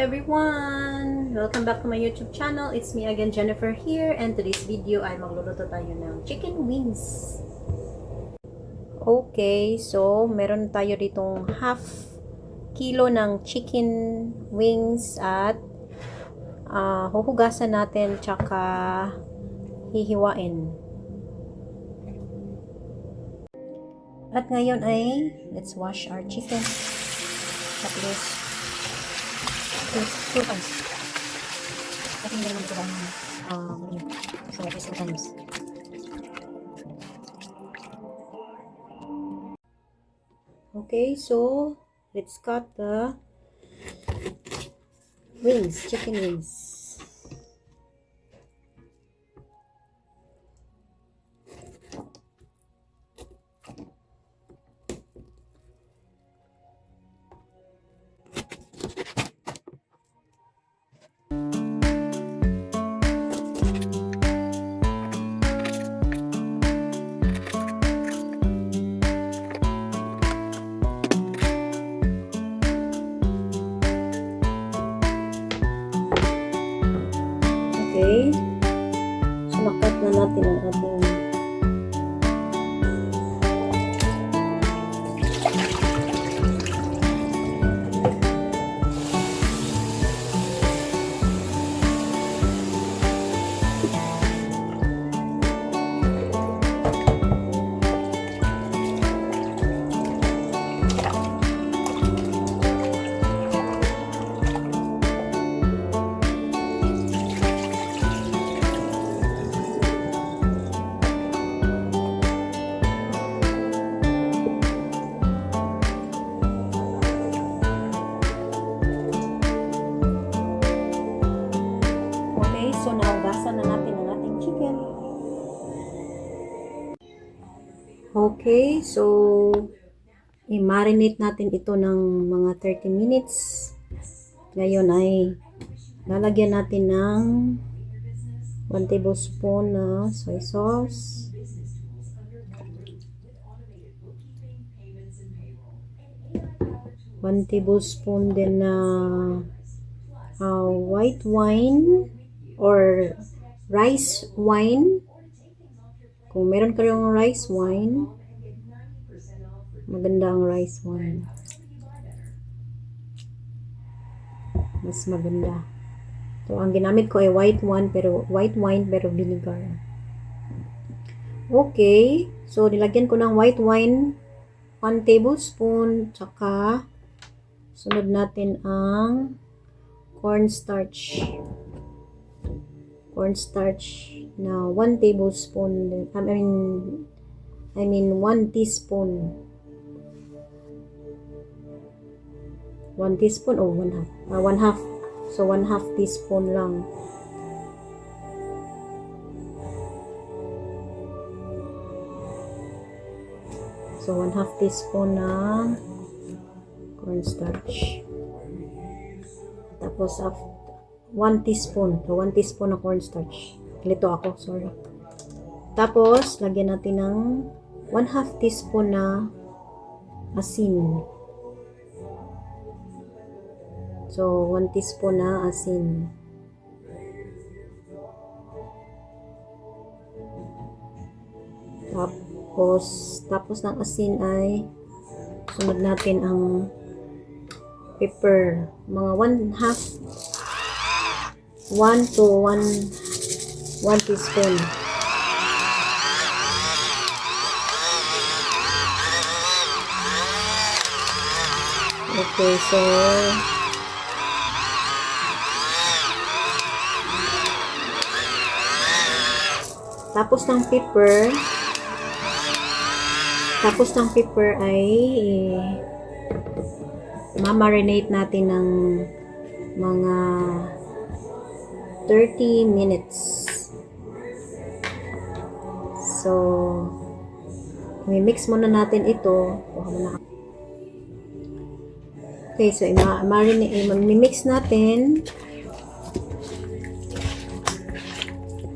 everyone! Welcome back to my YouTube channel. It's me again, Jennifer here, and today's video ay magluluto tayo ng chicken wings. Okay, so meron tayo ditong half kilo ng chicken wings at huhugasan natin tsaka hihiwain. At ngayon ay let's wash our chicken. At least 2 times. Kasi hindi naman ito so at least 2 times. Okay, so let's cut the wings, chicken wings. Okay. So, nakat na natin ang ating so naugasan na natin ang ating chicken. Okay, so i-marinate natin ito ng mga 30 minutes. Ngayon ay lalagyan natin ng 1 tablespoon na soy sauce. One tablespoon din na white wine or rice wine. Kung meron kayong rice wine, maganda ang rice wine. Mas maganda. So, ang ginamit ko ay white wine pero vinegar. Okay. So, nilagyan ko ng white wine 1 tablespoon. Tsaka, sunod natin ang cornstarch na 1 tablespoon. I mean 1 teaspoon. 1 teaspoon o 1 half. So 1/2 teaspoon lang. So 1/2 teaspoon na cornstarch. Tapos 1 teaspoon. So, 1 teaspoon na cornstarch. Lito ako, sorry. Tapos, lagyan natin ng 1/2 teaspoon na asin. So, 1 teaspoon na asin. Tapos ng asin ay sunod natin ang pepper. Mga 1 to 1 teaspoon. Okay, so tapos ng pepper ay ma-marinate natin ng mga 30 minutes. So, i-mix muna natin ito. Okay, so i-mix natin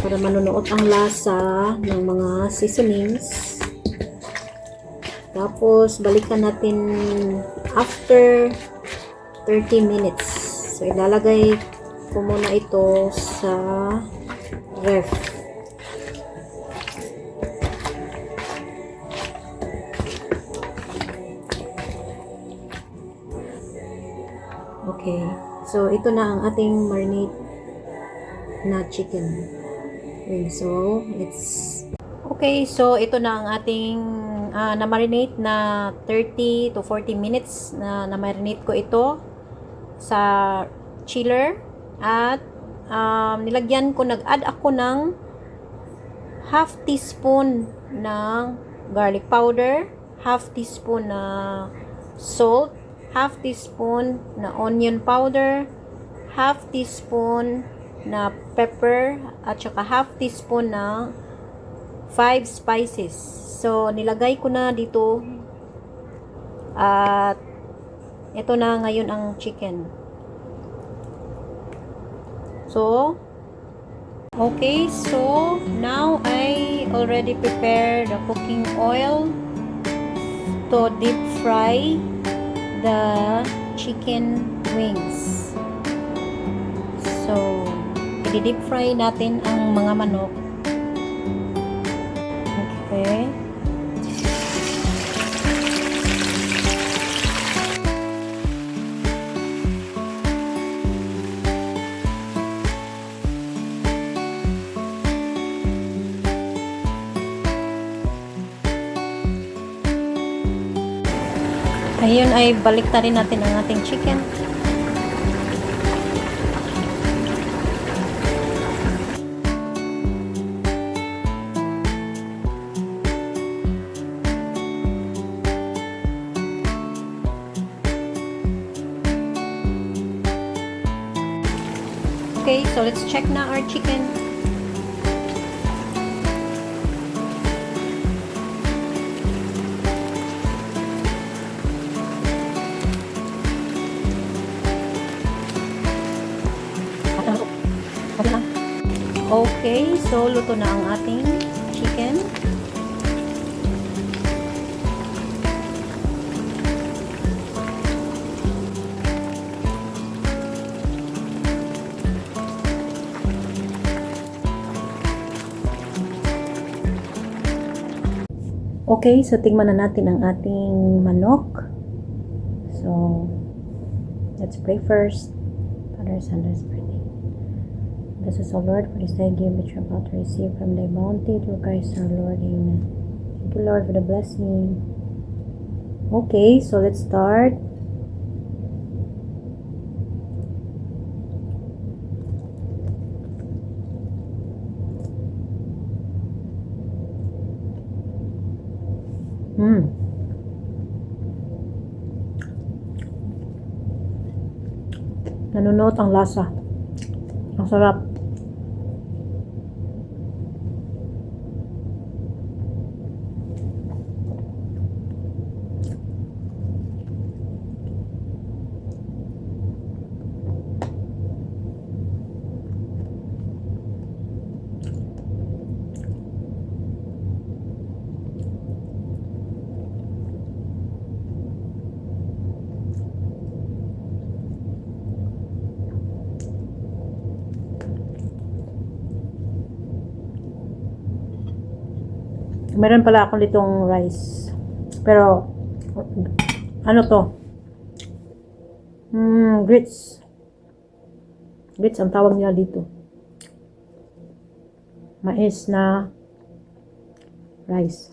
para manunuot ang lasa ng mga seasonings. Tapos, balikan natin after 30 minutes. So, So, ilalagay ko muna ito sa ref. Okay. So, ito na ang ating marinate na chicken. Okay, so, ito na ang ating na-marinate na 30 to 40 minutes na na-marinate ko ito sa chiller at nag-add ako ng half teaspoon ng garlic powder, half teaspoon na salt, half teaspoon na onion powder, half teaspoon na pepper, at saka half teaspoon na 5 spices. So, nilagay ko na dito at ito na ngayon ang chicken. So, okay, so now I already prepared the cooking oil to deep fry the chicken wings. So, i-deep fry natin ang mga manok. Okay. Ayun ay baliktarin natin ang ating chicken. Okay, so let's check na our chicken. Okay, so luto na ang ating chicken. Okay, so tingnan na natin ang ating manok. So, let's pray first. Father, Son, and Spirit. Bless us, O Lord, for this day gift which we are about to receive from thy bounty through Christ our Lord. Amen. Thank you, Lord, for the blessing. Okay, so let's start. Nanunot ang lasa. Ang sarap. Meron pala akong litong rice. Pero, ano to? Grits. Grits ang tawag nila dito. Mais na rice.